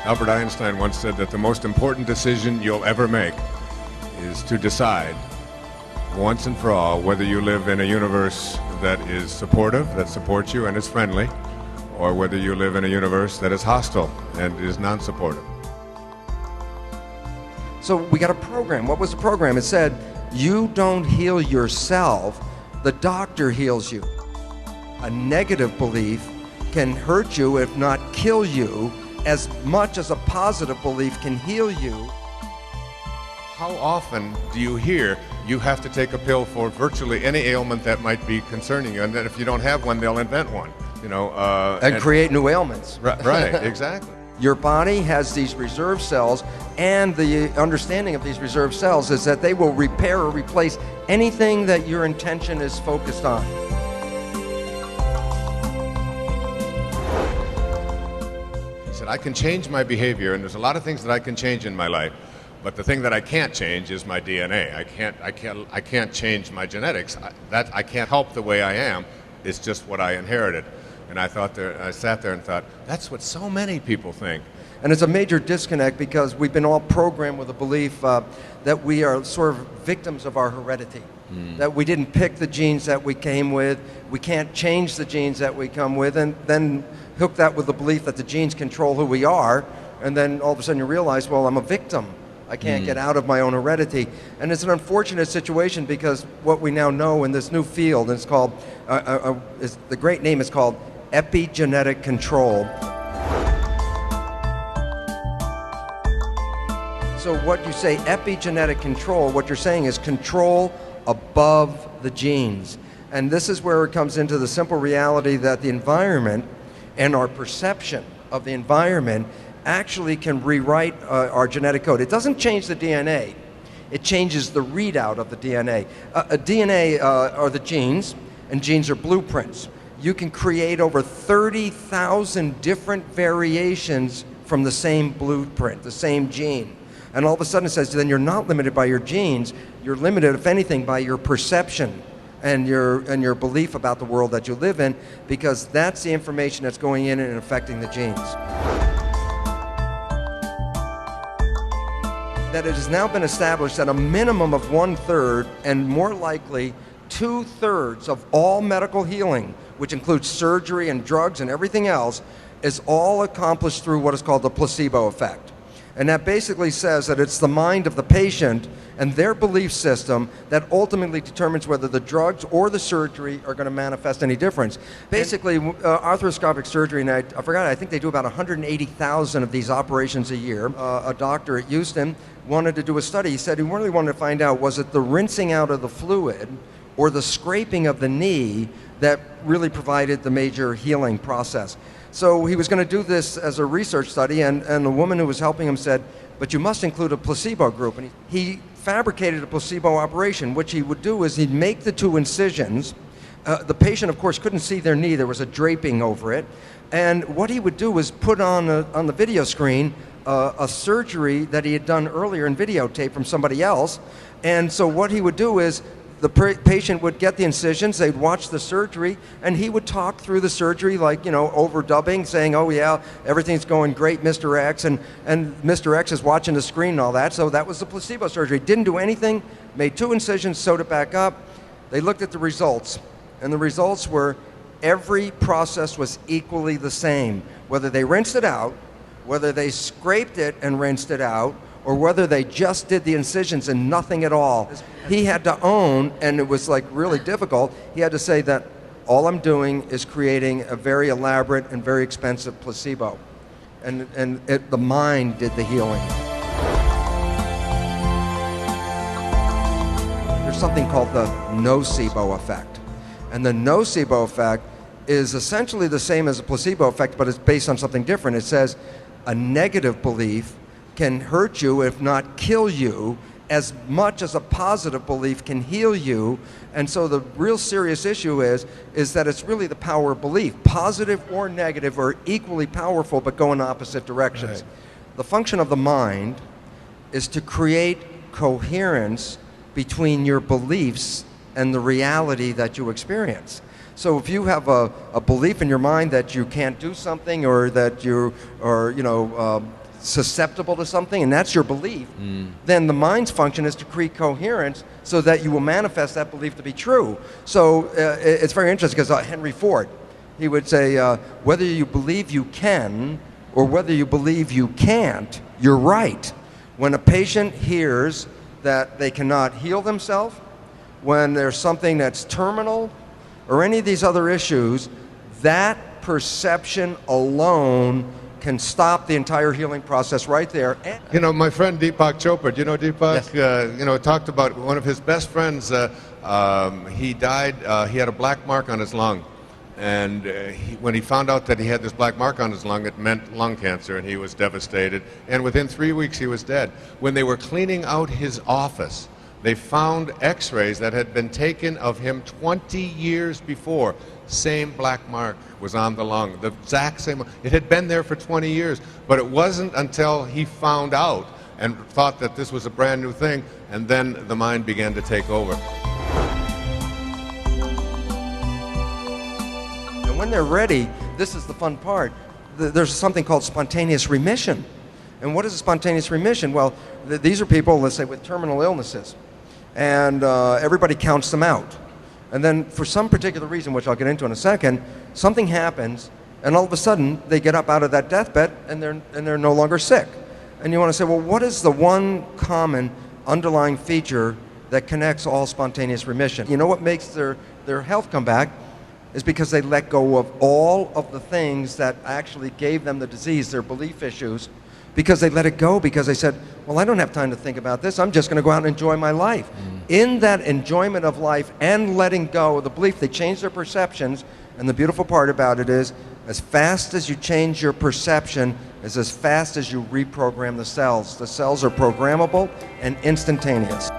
Albert Einstein once said that the most important decision you'll ever make is to decide once and for all whether you live in a universe that is supportive, that supports you and is friendly, or whether you live in a universe that is hostile and is non-supportive. So we got a program. What was the program? It said, you don't heal yourself, the doctor heals you. A negative belief can hurt you, if not kill you, as much as a positive belief can heal you. How often do you hear you have to take a pill for virtually any ailment that might be concerning you, and that if you don't have one, they'll invent one, you know? And create new ailments. Right, exactly. Your body has these reserve cells, and the understanding of these reserve cells is that they will repair or replace anything that your intention is focused on. He said, I can change my behavior, and there's a lot of things that I can change in my life, but the thing that I can't change is my DNA. I can't change my genetics. I can't help the way I am. It's just what I inherited. And I sat there and thought, that's what so many people think. And it's a major disconnect because we've been all programmed with a belief that we are sort of victims of our heredity. That we didn't pick the genes that we came with, we can't change the genes that we come with, and then hook that with the belief that the genes control who we are, and then all of a sudden you realize, well, I'm a victim. I can't get out of my own heredity. And it's an unfortunate situation because what we now know in this new field, and it's called, the great name is called epigenetic control. So what you say, epigenetic control, what you're saying is control above the genes. And this is where it comes into the simple reality that the environment and our perception of the environment actually can rewrite our genetic code. It doesn't change the DNA. It changes the readout of the DNA. DNA are the genes, and genes are blueprints. You can create over 30,000 different variations from the same blueprint, the same gene. And all of a sudden it says, then you're not limited by your genes, you're limited, if anything, by your perception and your belief about the world that you live in, because that's the information that's going in and affecting the genes. That it has now been established that a minimum of 1/3 and more likely 2/3 of all medical healing, which includes surgery and drugs and everything else, is all accomplished through what is called the placebo effect. And that basically says that it's the mind of the patient and their belief system that ultimately determines whether the drugs or the surgery are going to manifest any difference. Basically, arthroscopic surgery, and I forgot, I think they do about 180,000 of these operations a year. A doctor at Houston wanted to do a study. He said he really wanted to find out, was it the rinsing out of the fluid or the scraping of the knee that really provided the major healing process. So he was going to do this as a research study, and the woman who was helping him said, but you must include a placebo group. And he fabricated a placebo operation. What he would do is he'd make the 2 incisions. The patient, of course, couldn't see their knee. There was a draping over it. And what he would do was put on the video screen a surgery that he had done earlier in videotape from somebody else. And so what he would do is the patient would get the incisions, they'd watch the surgery, and he would talk through the surgery like, you know, overdubbing, saying, oh yeah, everything's going great, Mr. X, and Mr. X is watching the screen and all that. So that was the placebo surgery. Didn't do anything, made 2 incisions, sewed it back up. They looked at the results, and the results were every process was equally the same. Whether they rinsed it out, whether they scraped it and rinsed it out, or whether they just did the incisions and nothing at all. He had to own, and it was like really difficult, he had to say that all I'm doing is creating a very elaborate and very expensive placebo. And the mind did the healing. There's something called the nocebo effect. And the nocebo effect is essentially the same as a placebo effect, but it's based on something different. It says a negative belief can hurt you, if not kill you, as much as a positive belief can heal you. And so the real serious issue is that it's really the power of belief. Positive or negative are equally powerful, but go in opposite directions. Right. The function of the mind is to create coherence between your beliefs and the reality that you experience. So if you have a belief in your mind that you can't do something, or that you are, susceptible to something, and that's your belief, then the mind's function is to create coherence so that you will manifest that belief to be true. So it's very interesting because Henry Ford, he would say, whether you believe you can or whether you believe you can't, you're right. When a patient hears that they cannot heal themselves, when there's something that's terminal, or any of these other issues, that perception alone can stop the entire healing process right there. You know, my friend Deepak Chopra, do you know Deepak? Yes. You know, talked about one of his best friends, he died, he had a black mark on his lung. And when he found out that he had this black mark on his lung, it meant lung cancer, and he was devastated. And within 3 weeks, he was dead. When they were cleaning out his office, they found x-rays that had been taken of him 20 years before. Same black mark was on the lung, the exact same. It had been there for 20 years, but it wasn't until he found out and thought that this was a brand new thing, and then the mind began to take over. And when they're ready, this is the fun part. There's something called spontaneous remission. And what is a spontaneous remission? Well, these are people, let's say, with terminal illnesses. And everybody counts them out. And then for some particular reason, which I'll get into in a second, something happens, and all of a sudden they get up out of that deathbed and they're no longer sick. And you want to say, well, what is the one common underlying feature that connects all spontaneous remission? You know what makes their health come back is because they let go of all of the things that actually gave them the disease, their belief issues, because they let it go, because they said, well, I don't have time to think about this. I'm just going to go out and enjoy my life. In that enjoyment of life and letting go of the belief, they change their perceptions. And the beautiful part about it is, as fast as you change your perception is as fast as you reprogram the cells. The cells are programmable and instantaneous.